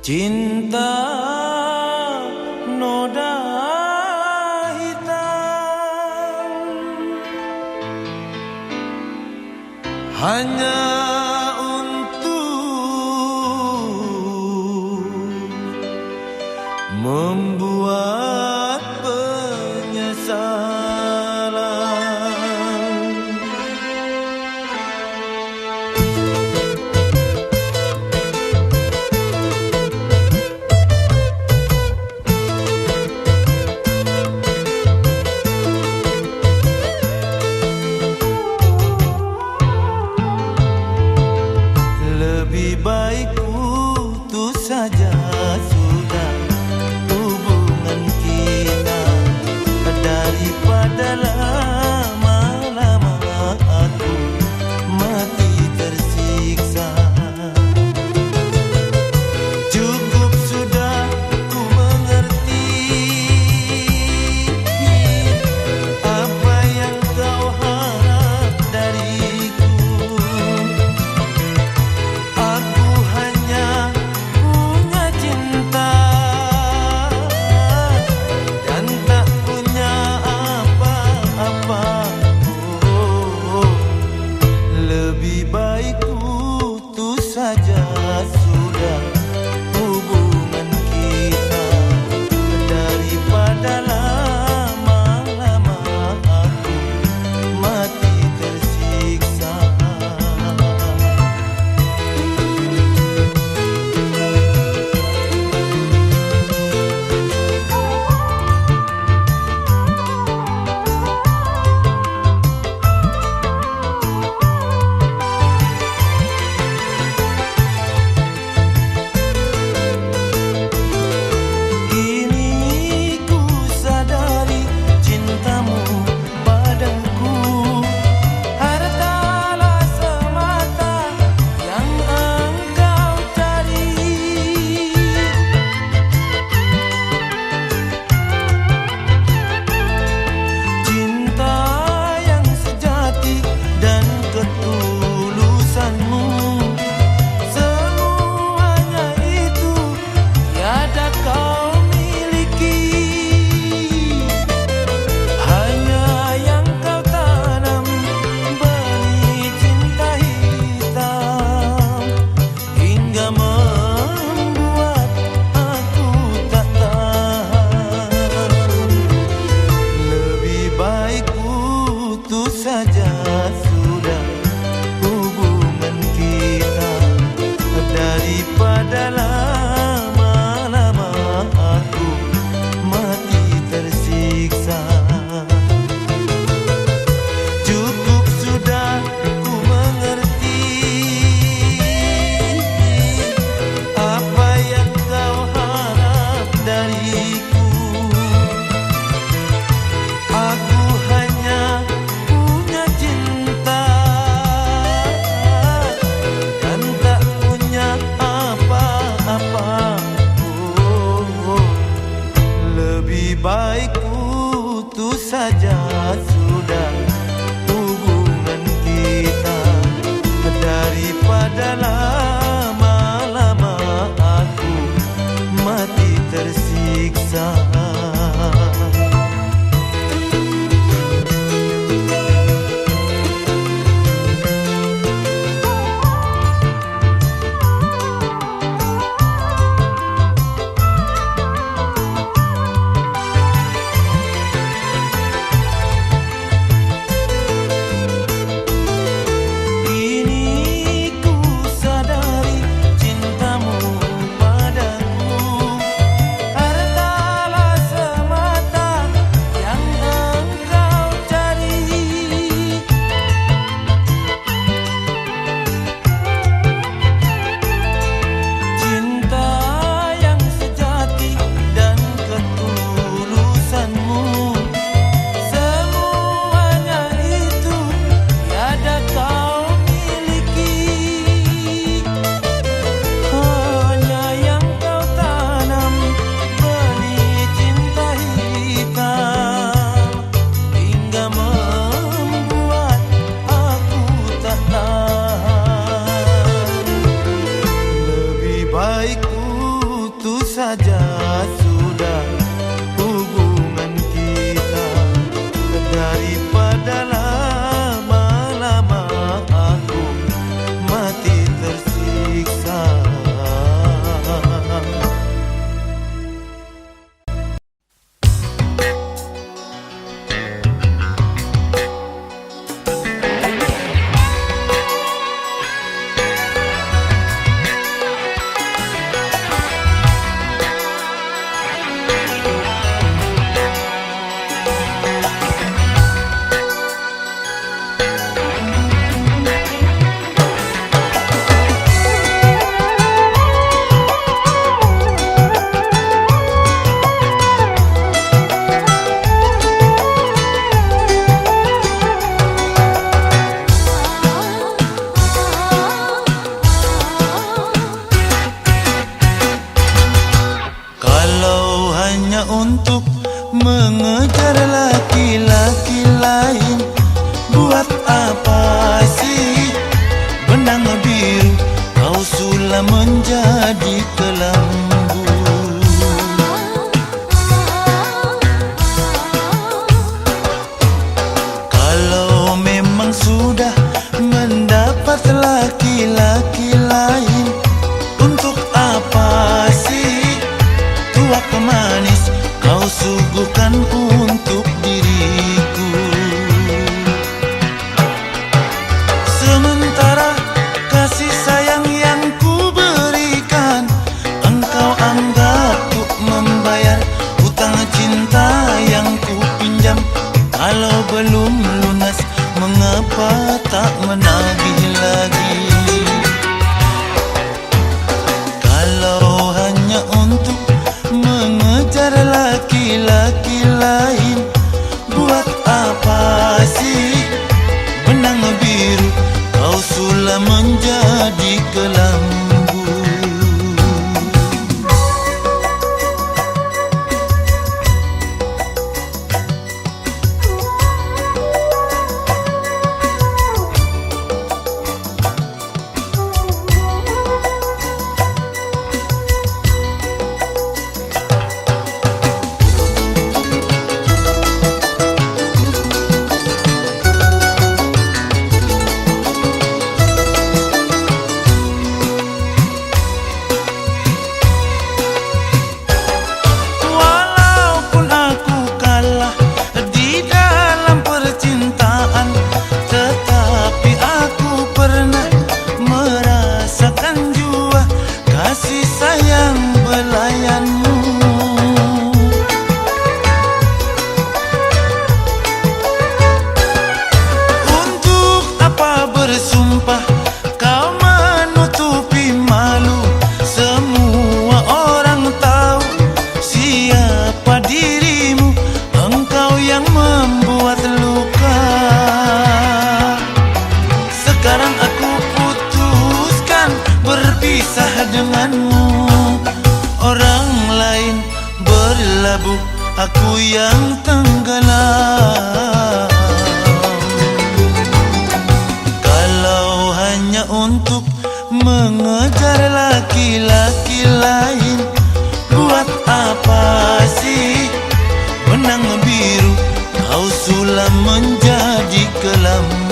Cinta noda hitam hanya untuk membuat penyesalan. Lebih baik putus saja sudah hubungan kita daripada lama-lama aku mati tersiksa. Cukup sudah ku mengerti apa yang kau harap dariku. Aku hanya punya cinta dan tak punya apa-apa. Lebih baik putus saja sudah hubungan kita daripada lama-lama aku mati tersiksa. Kini ku sadari cintamu padaku hartalah semata yang engkau cari. Cinta yang sejati dan ketulusanmu, semuanya itu tiada kau miliki. Hanya yang kau tanam benih cinta hitam hingga membuat aku tak tahan. Lebih baik putus saja sudah hubungan kita daripada lama-lama aku mati tersiksa. Cukup sudah ku mengerti apa yang kau harap dariku. Aku hanya punya cinta dan tak punya apa-apa. Lebih baik putus saja sudah hubungan kita daripada lama-lama aku mati tersiksa. Kini ku sadari mengejar laki-laki lain. Buat apa sih benang biru kau sulam menjadi kelambu? Kalau memang sudah mendapat laki-laki lain, untuk apa sih tuak manis kau suguhkan untuk diriku? Sementara kasih sayang yang ku berikan, engkau anggap untuk membayar hutang cinta yang ku pinjam. Kalau belum lunas, mengapa tak menagih lagi? Kalau hanya untuk mengejar laki-laki lain, buat apa sih benang biru kau sulam menjadi kelambu? Aku yang tenggelam. Kalau hanya untuk mengejar laki-laki lain, buat apa sih benang biru kau sulam menjadi kelambu?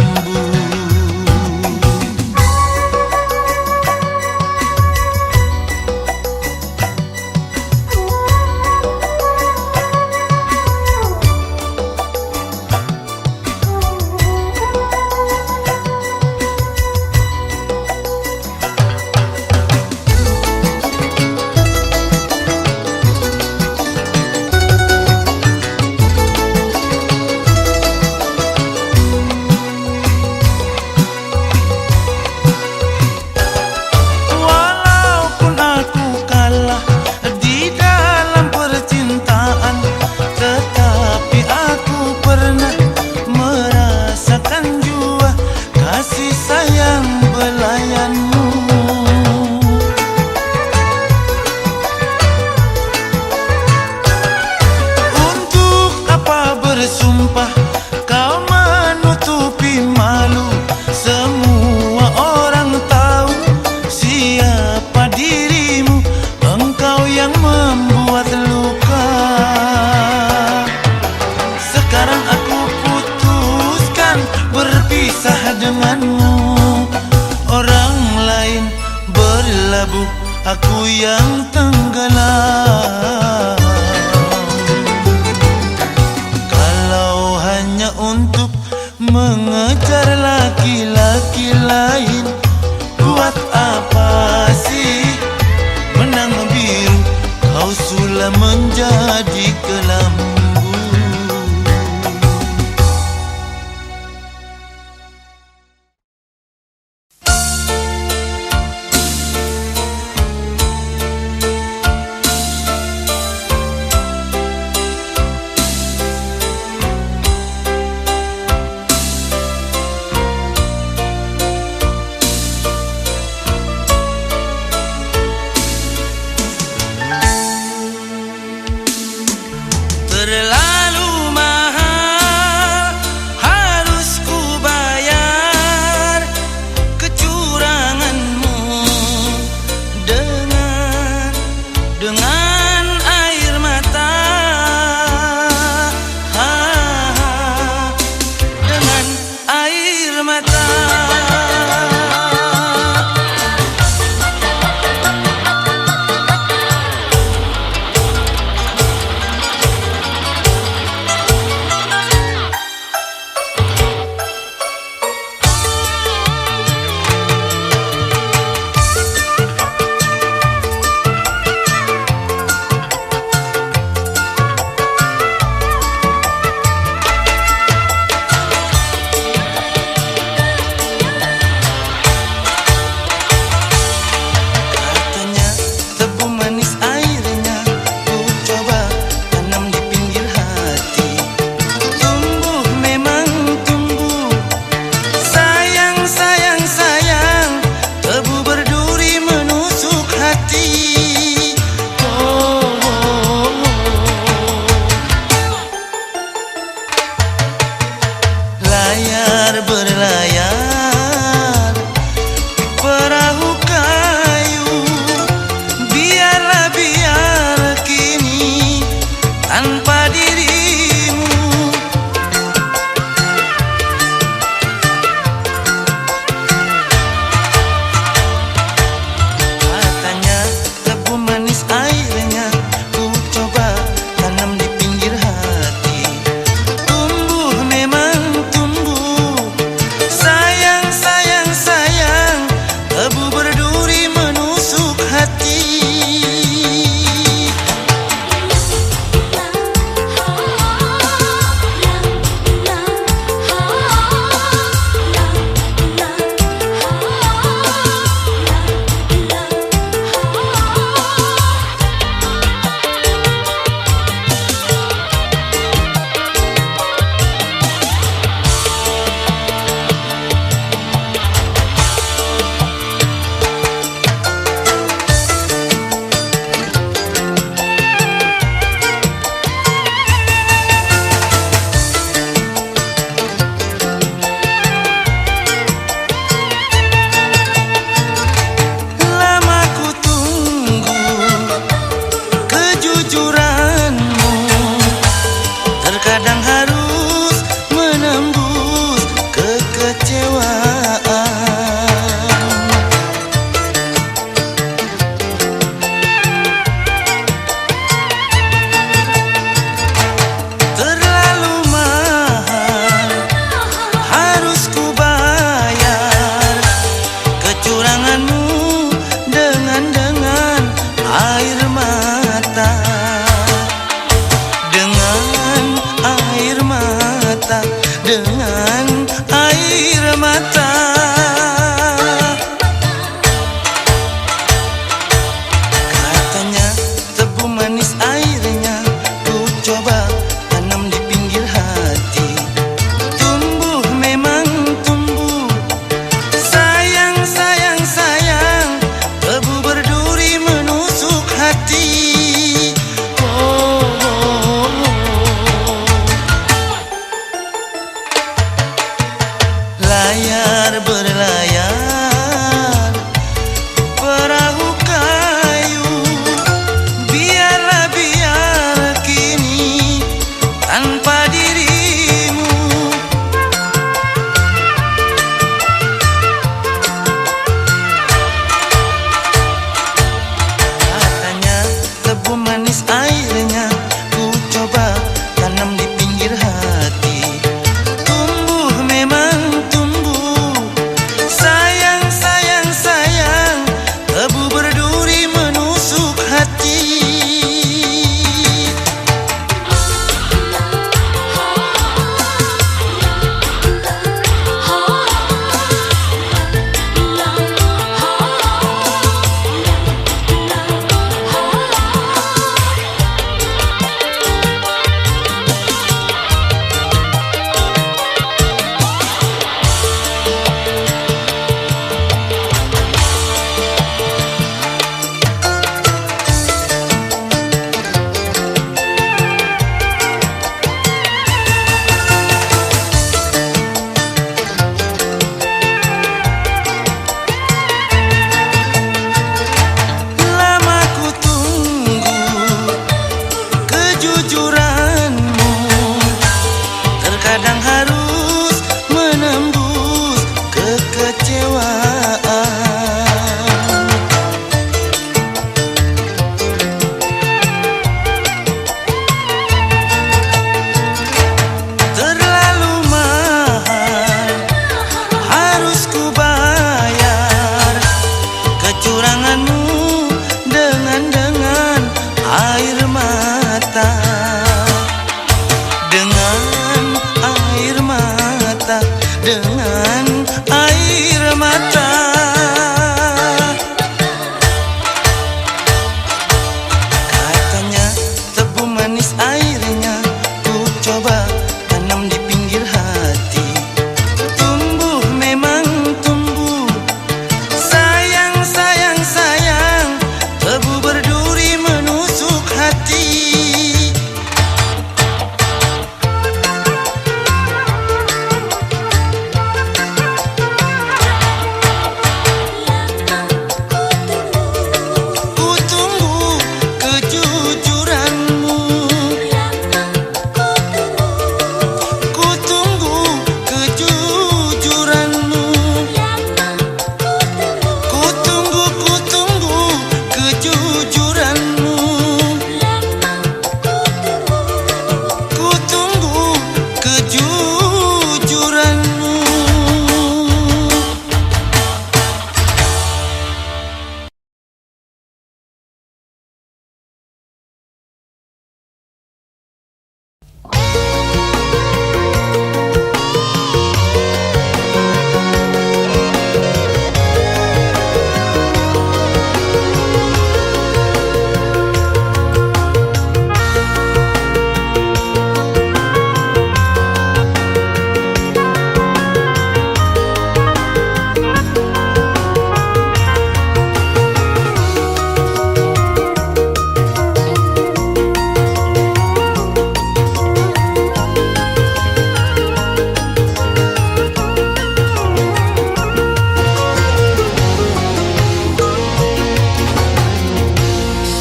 Aku yang tenggelam. Kalau hanya untuk mengejar laki-laki lain, buat apa sih benang biru kau sulam menjadi kelambu? tanpa dirimu. Katanya tebu manis airnya, ku coba tanam di pinggir hati. Tumbuh memang tumbuh, sayang sayang sayang, tebu berduri menusuk hati. Kadang harus menembus kekecewaan. Terlalu mahal harus ku bayar kecuranganmu dengan air mata. Dengan air mata. Katanya tebu manis airnya, ku coba tanam di pinggir hati. Tumbuh memang tumbuh, sayang sayang sayang, tebu berduri menusuk hati.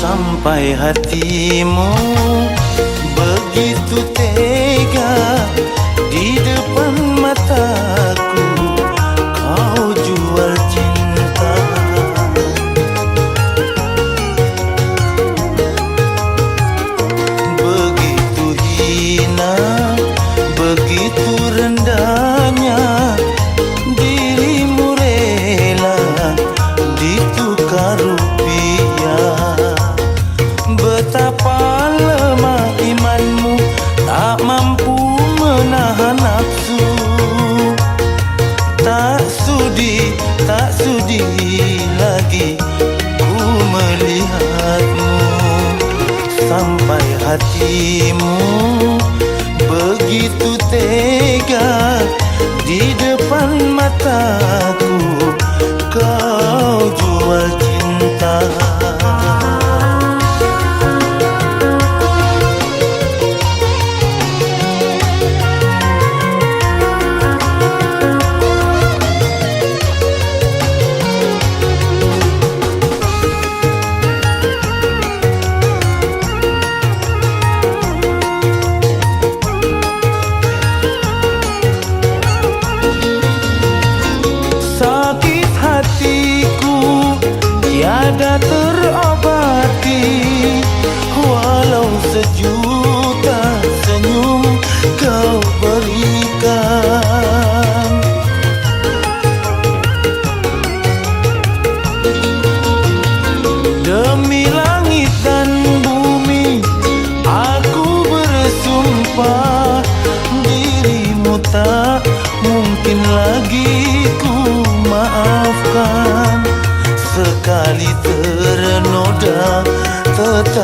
Sampai hatimu begitu tega di depan mataku, kau jual cinta. Begitu hina, begitu rendahnya dirimu rela ditukar rupiah. Betapa lemah imanmu, tak mampu menahan nafsu. Tak sudi lagi ku melihatmu. Sampai hatimu begitu tega di depan mataku, kau jual cinta.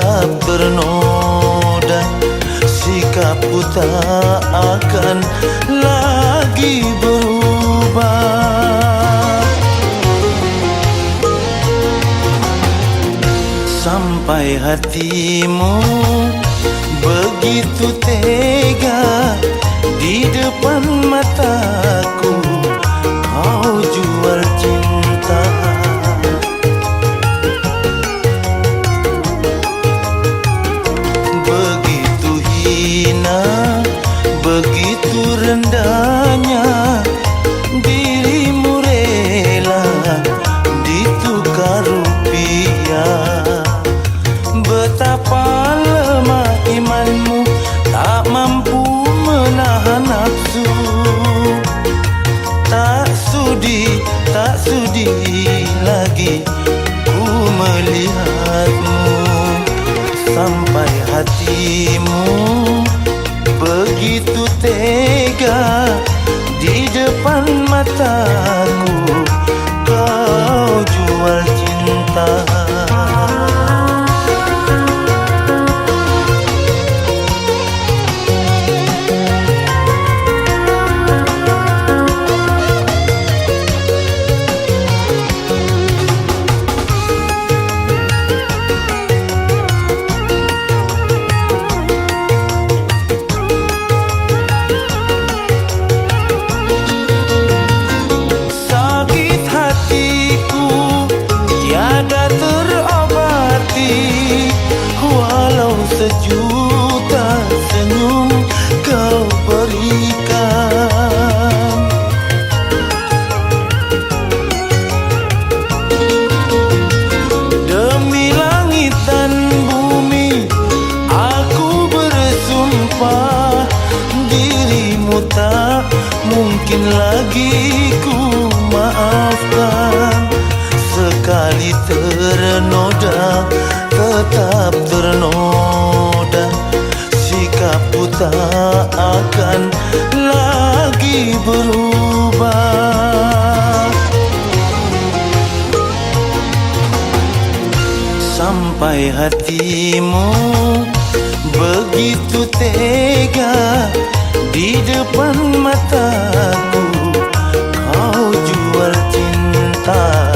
tetap ternoda, sikapku tak akan lagi berubah. Sampai hatimu begitu tega, di depan mataku kau jual cinta. Begitu hina, begitu rendahnya dirimu rela ditukar rupiah. Betapa lemah imanmu, tak mampu menahan nafsu. Tak sudi lagi ku melihatmu. Sampai hatimu begitu tega, di depan mataku kau jual cinta. Walau sejuta senyum kau berikan, demi langit dan bumi aku bersumpah, dirimu tak mungkin lagi ku maafkan. Sekali ternoda, tetap ternoda, sikapku tak akan lagi berubah. Sampai hatimu begitu tega, di depan mataku kau jual cinta.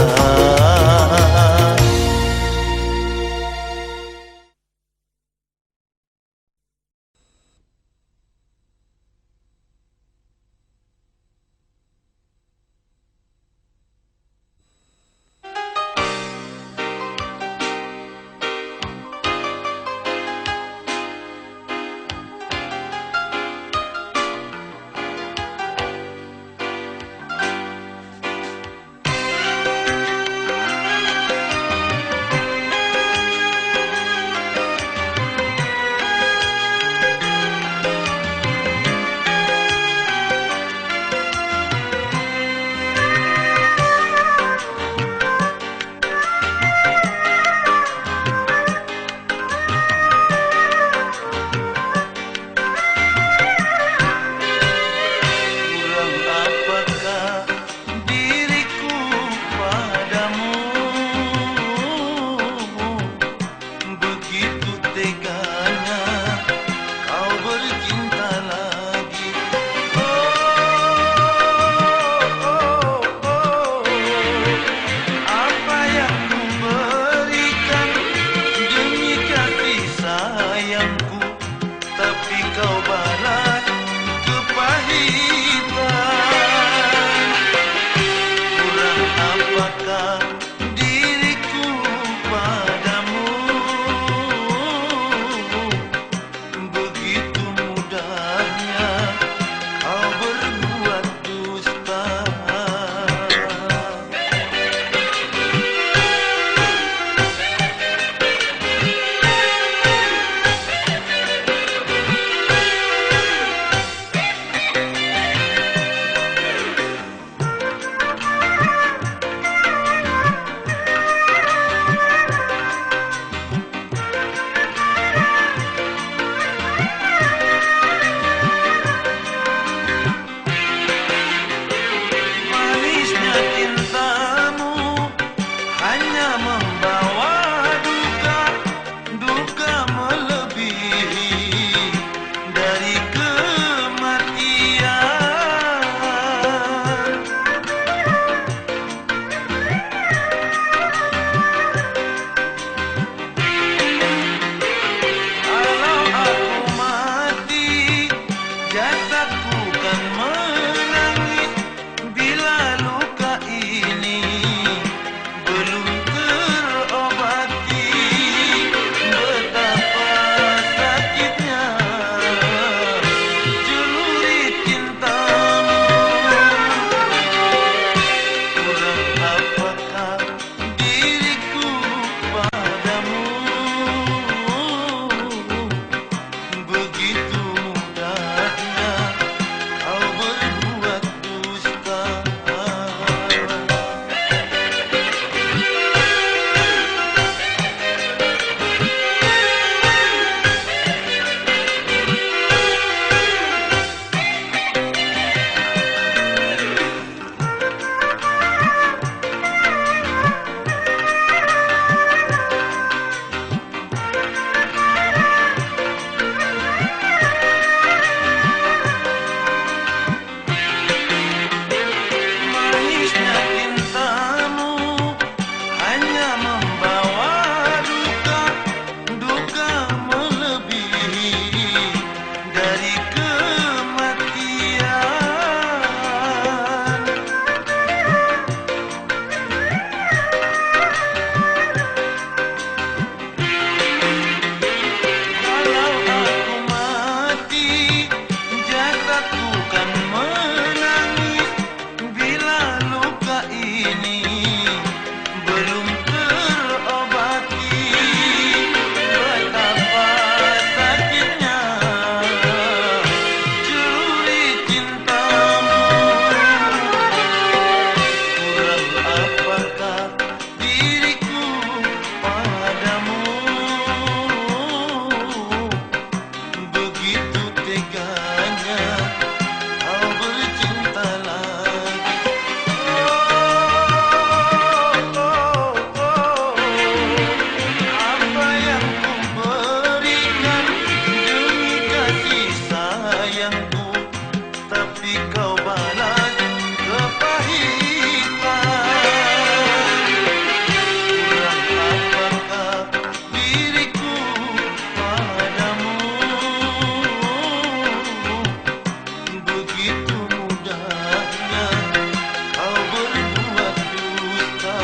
sayangku, tapi kau balas kepahitan. Kurang apakah diriku padamu? Begitu mudahnya kau berbuat dusta.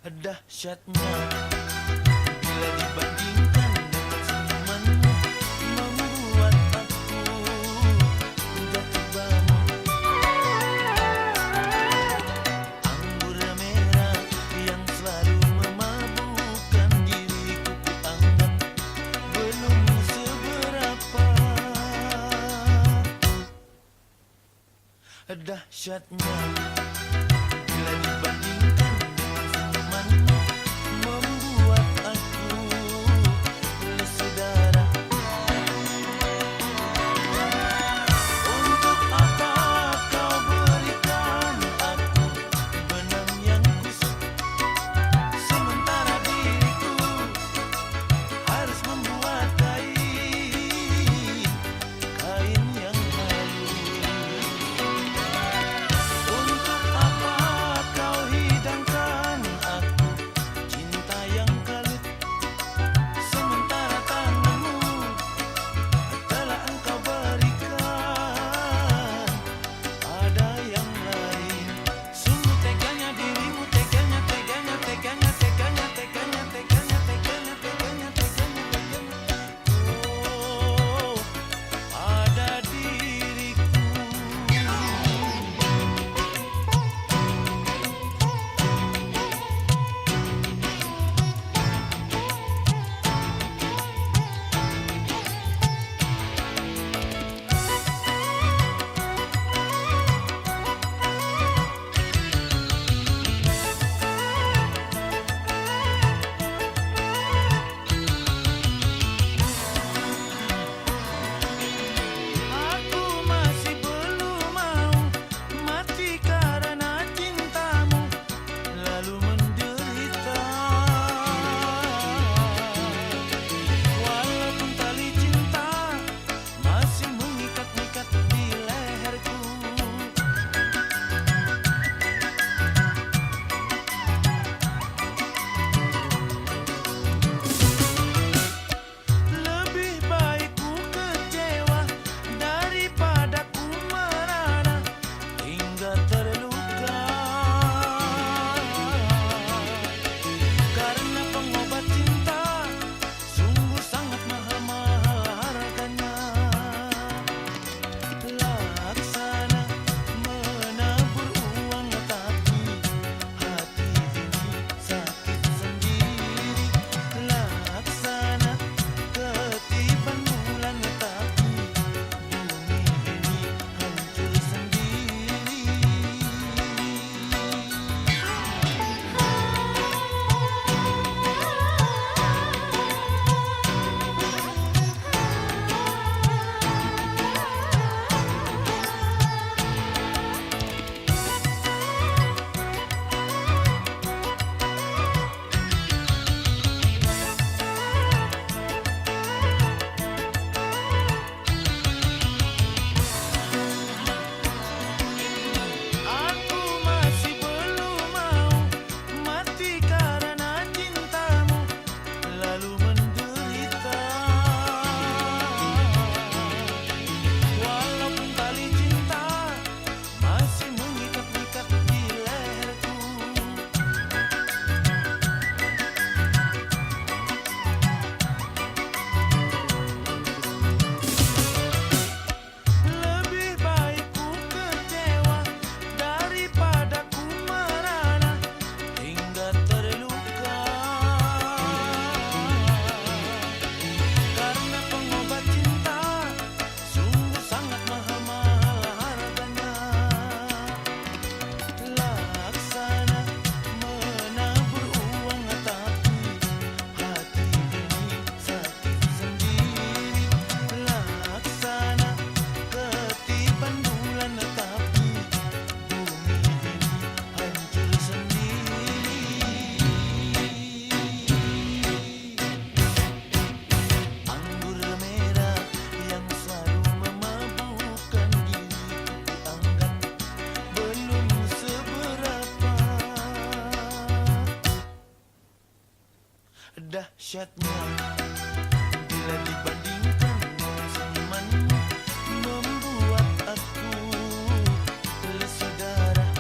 Dahsyatnya bila dibandingkan dengan senyumanmu, membuat aku jatuh bangun. Anggur merah yang selalu memabukkan diriku kuanggap belum seberapa. Dahsyatnya bila dibandingkan membuat aku lesu darah. Untuk apa kau berikan aku benang yang kusut, sementara diriku harus membuat kain yang halus. Untuk apa kau hidangkan aku cinta yang kalut, sementara tanganmu telah engkau berikan pada yang lain. Sungguh teganya dirimu, teganya, teganya, teganya, teganya, teganya, teganya, teganya, teganya, teganya, oh, pada diriku. Aku masih belum mau mati karena cintamu, lalu menderita. Walaupun tali cinta masih mengikat-ikat di leherku. Lebih baik ku kecewa daripada ku merana hingga terluka. Karena pengobat cinta sungguh sangat mahal-mahal harganya. Laksana menabur uang tapi hati ini sakit sendiri. Laksana ketiban bulan tapi bumi ini hancur sendiri. Aku masih belum mau mati karena cintamu, lalu menderita. Walaupun tali cinta masih mengikat-ikat di leherku. Lebih baik ku kecewa daripada ku merana hingga terluka. Karena pengobat cinta sungguh sangat mahal-mahal harganya. Laksana menabur uang tapi hati ini sakit sendiri. Laksana ketiban bulan tapi bumi ini hancur sendiri. Anggur merah yang selalu memabukkan diriku kuanggap belum seberapa. Dahsyatnya bila dibandingkan dengan senyumanmu, membuat aku lesu darah.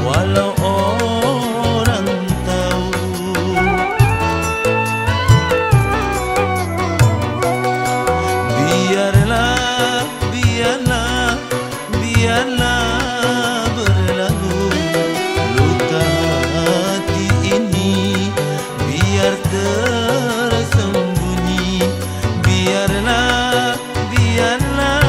walau orang tahu. Biarlah, biarlah, biarlah berlalu luka hati ini, biar tersembunyi. Biarlah, biarlah.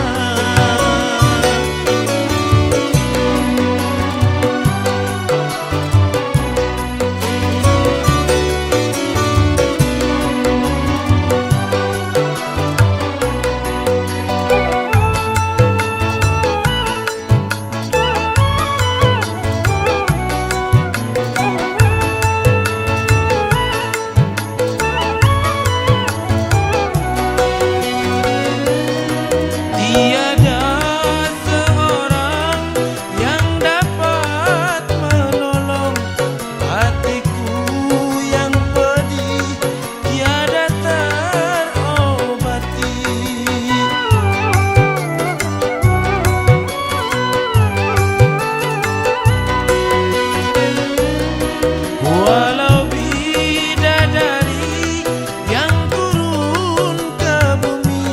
Tiada seorang yang dapat menolong hatiku yang pedih, tiada terobati. Walau bidadari yang turun ke bumi,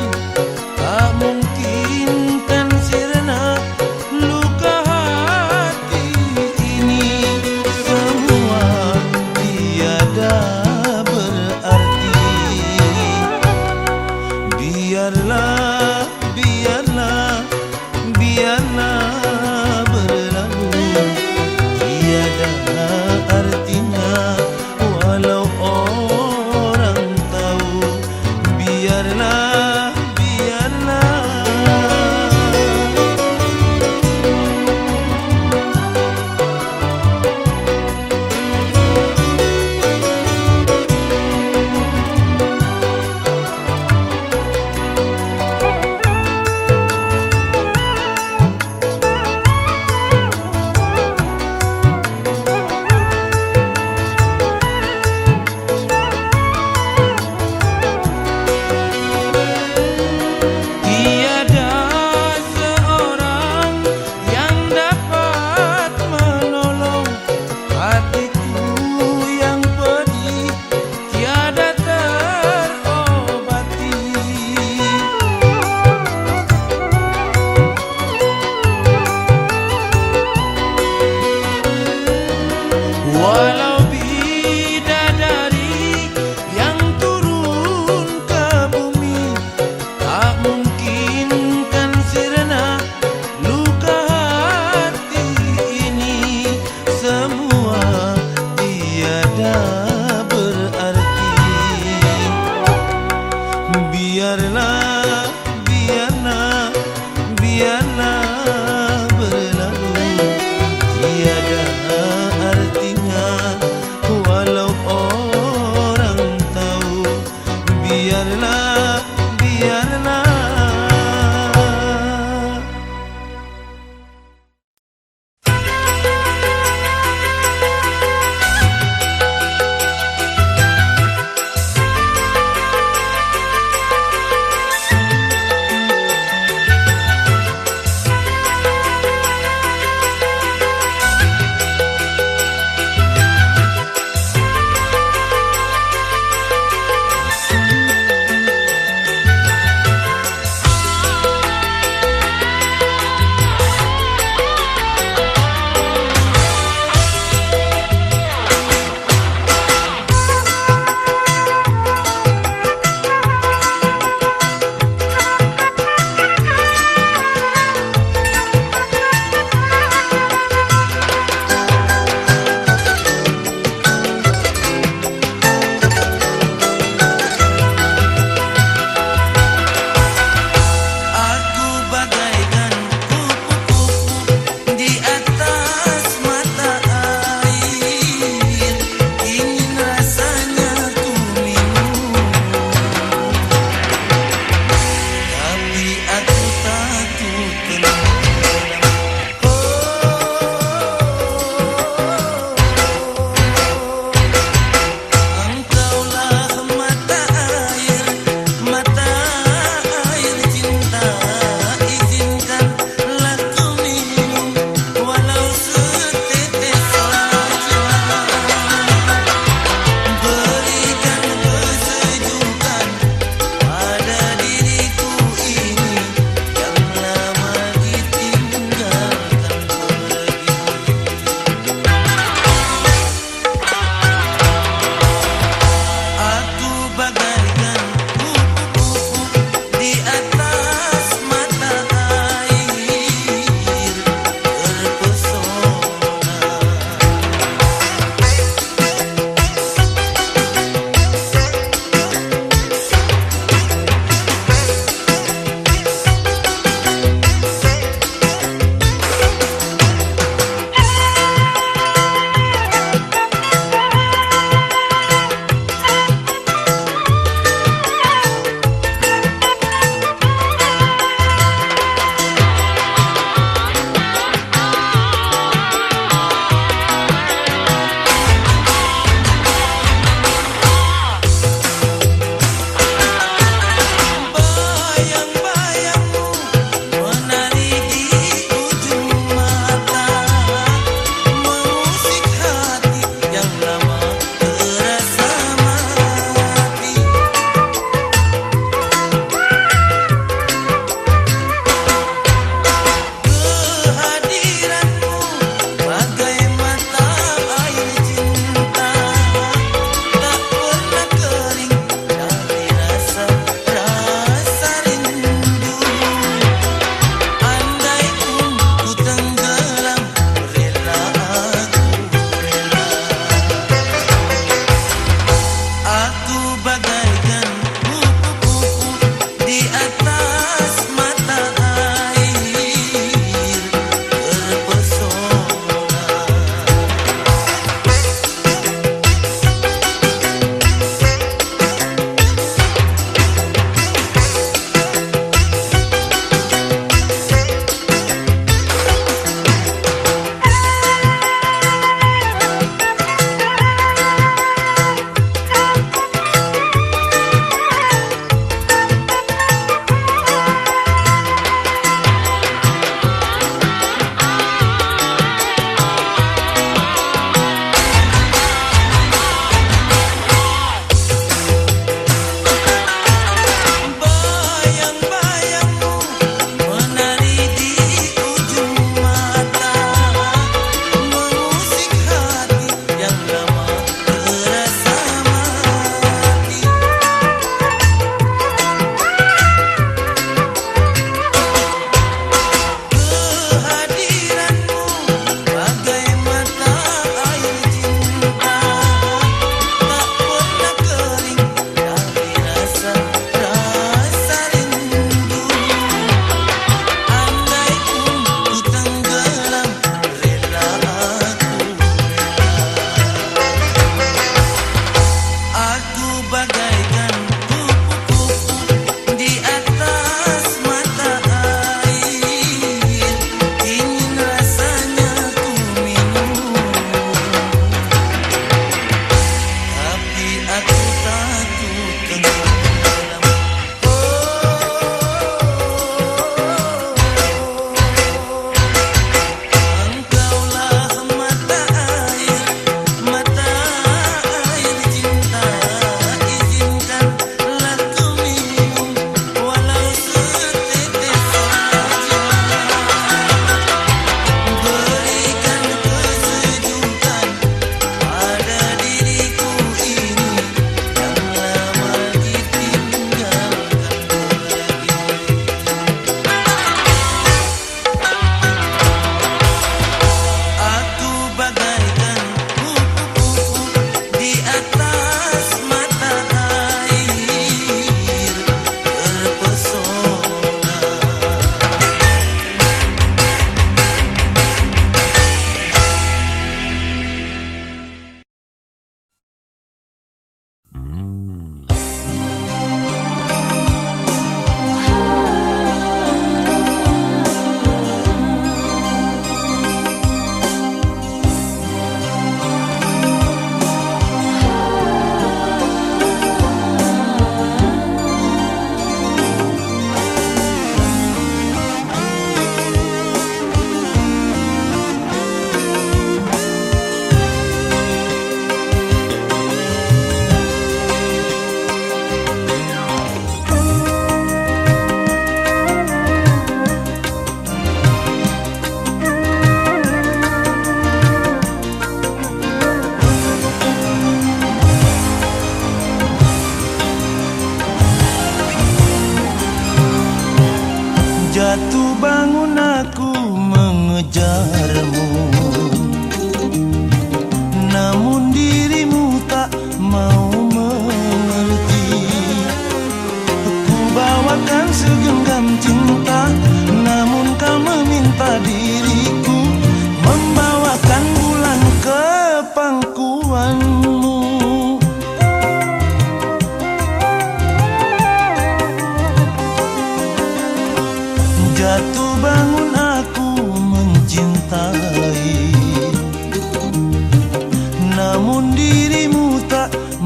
tak mungkin kan sirna luka hati ini. Semua tiada berarti. Biarlah, biarlah, biarlah berlalu, tiada artinya walau orang tahu. Biarlah, biarlah. Tiada seorang yang dapat menolong hatiku yang pedih, tiada terobati. Walau bidadari yang turun ke bumi, tak mungkin kan sirna luka hati ini. Semua tiada berarti. Biarlah, biarlah, biarlah berlalu, tiada artinya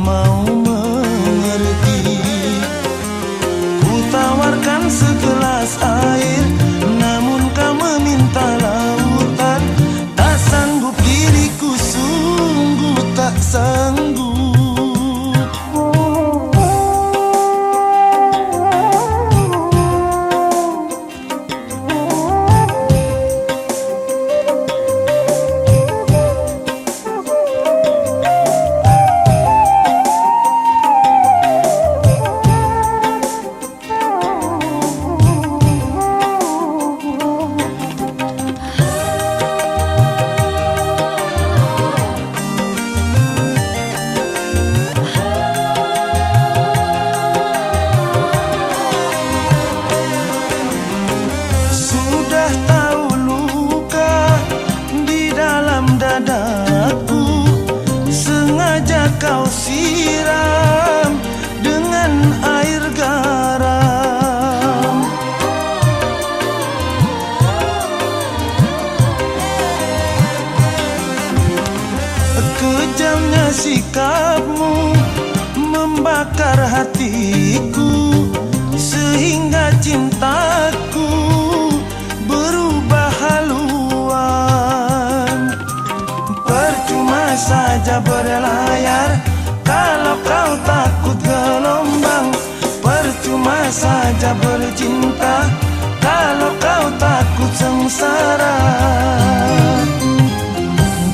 mau mengerti. Ku tawarkan segelas air, namun kau meminta lautan. Tak sanggup diriku, sungguh tak sanggup. Kau siram dengan air garam. Kejamnya sikapmu membakar hatiku, sehingga cintaku berubah haluan. Percuma saja berlayar kalau kau takut gelombang. Percuma saja bercinta kalau kau takut sengsara.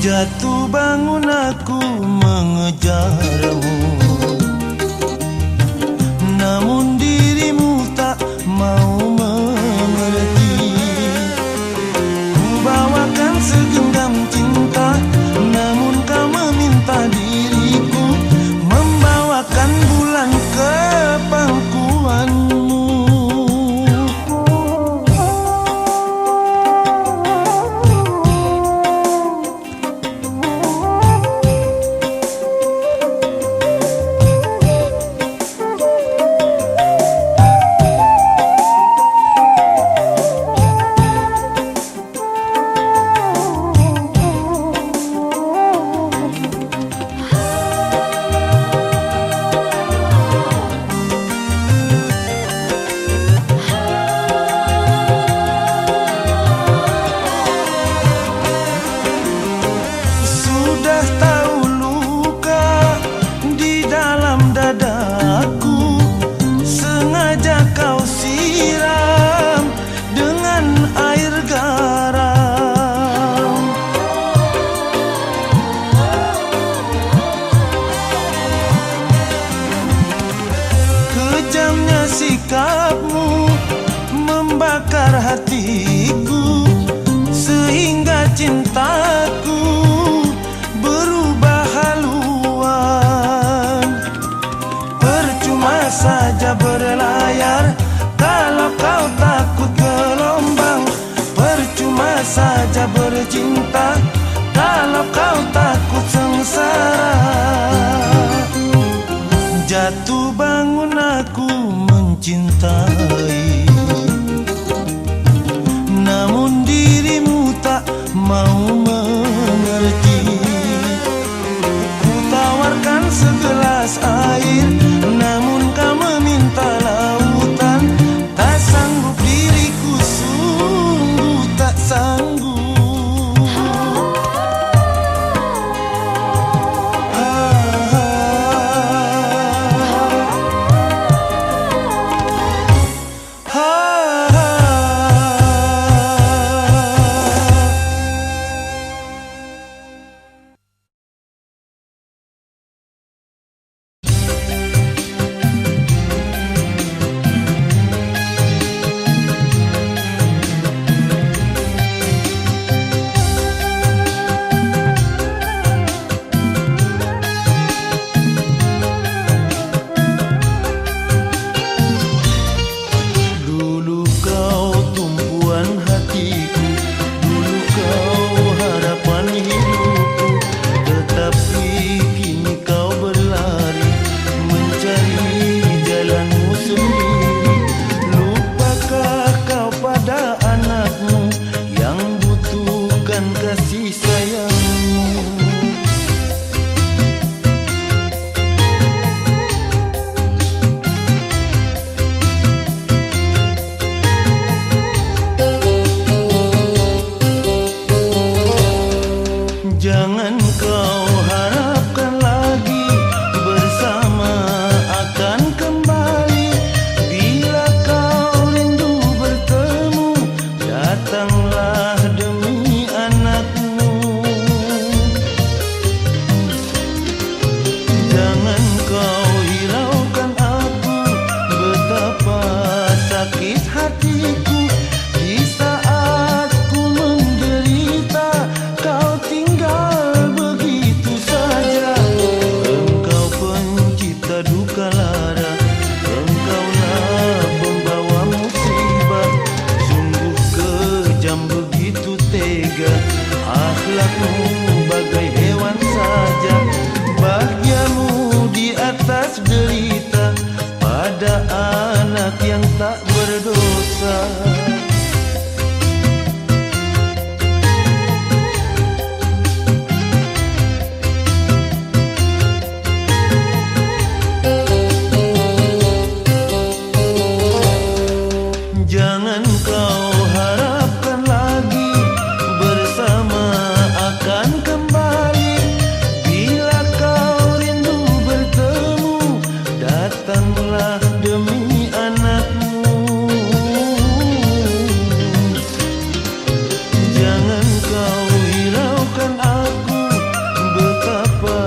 Jatuh bangun aku mengejarmu, namun dirimu tak mau mengerti. Ku bawakan segenggam cinta, namun kau meminta diriku membawakan bulan ke pangkuanmu. Sikapmu membakar hatiku, sehingga cintaku berubah haluan. Percuma saja berlayar kalau kau takut gelombang. Percuma saja bercinta kalau kau takut sengsara. Jatuh bangun aku mencintai, namun dirimu tak mau mengerti. Ku tawarkan segelas air, namun kau meminta lautan. Tak sanggup diriku, sungguh tak sanggup. Jangan kau harapkan lagi bersama akan kembali. Bila kau rindu bertemu, datanglah demi anakmu. Jangan kau hiraukan aku, betapa sakit hatiku di saat ku menderita. Kau tinggal begitu saja. Engkau pencipta duka lara, engkaulah pembawa musibah. Sungguh kejam begitu tega, akhlakmu bagai hewan saja. Bahagiamu di atas derita pada anak yang tak berdosa. Jangan kau harapkan lagi bersama akan kembali. Bila kau rindu bertemu, datanglah demi anakmu. Jangan kau hiraukan aku, betapa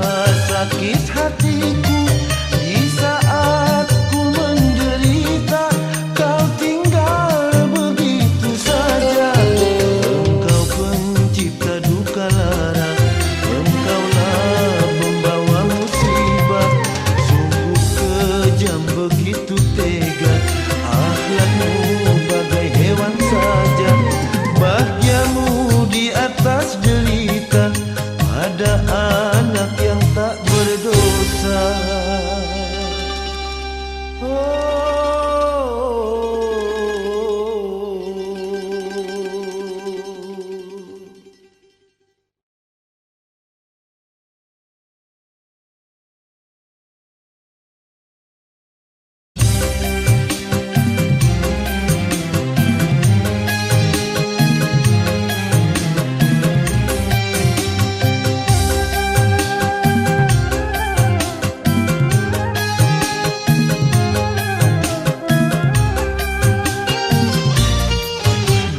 sakit hatiku di saat ku menderita. Kau tinggal begitu saja. Engkau pencipta duka lara, engkaulah pembawa musibah. Sungguh kejam begitu tega, akhlakmu bagai hewan saja. Bahagiamu di atas derita pada anak yang tak berdosa.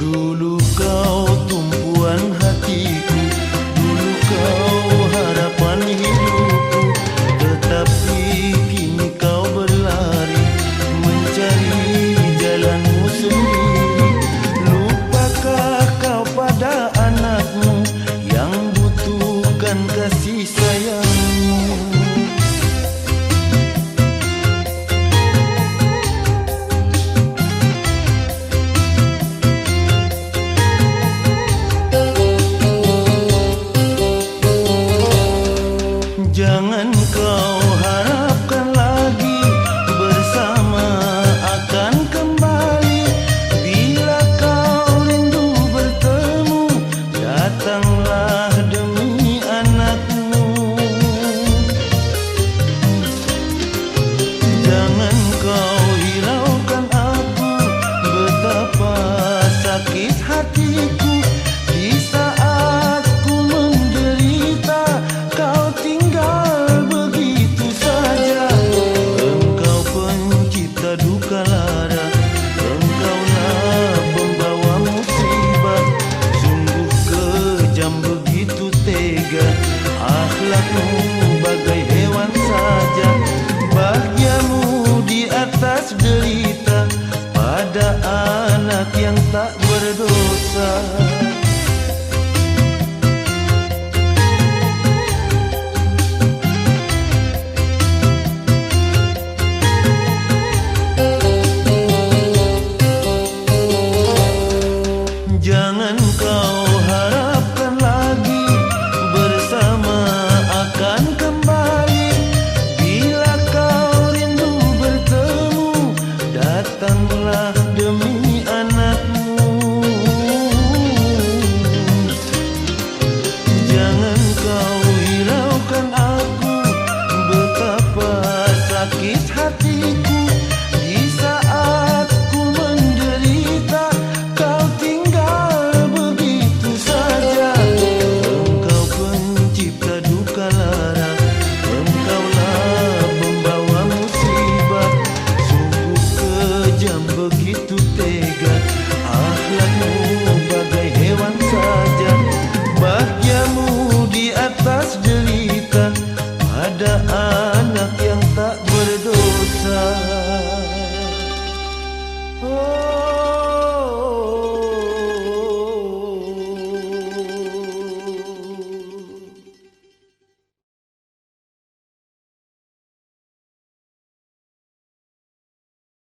Dulu kau tumpuan hatiku, dulu kau harapan hidupku. Tetapi kini kau berlari mencari jalanmu sendiri. Lupakah kau pada anakmu yang butuhkan kasih sayangmu? Jangan kau harapkan lagi bersama akan kembali. Bila kau rindu bertemu, datanglah demi anakmu. Jangan kau hiraukan aku, betapa sakit hatiku di saat ku menderita. Kau tinggal begitu saja. Engkau pencipta duka lara, engkaulah pembawa musibah. Sungguh kejam begitu tega, akhlakmu bagai hewan saja. Bahagiamu di atas derita pada anak yang tak berdosa.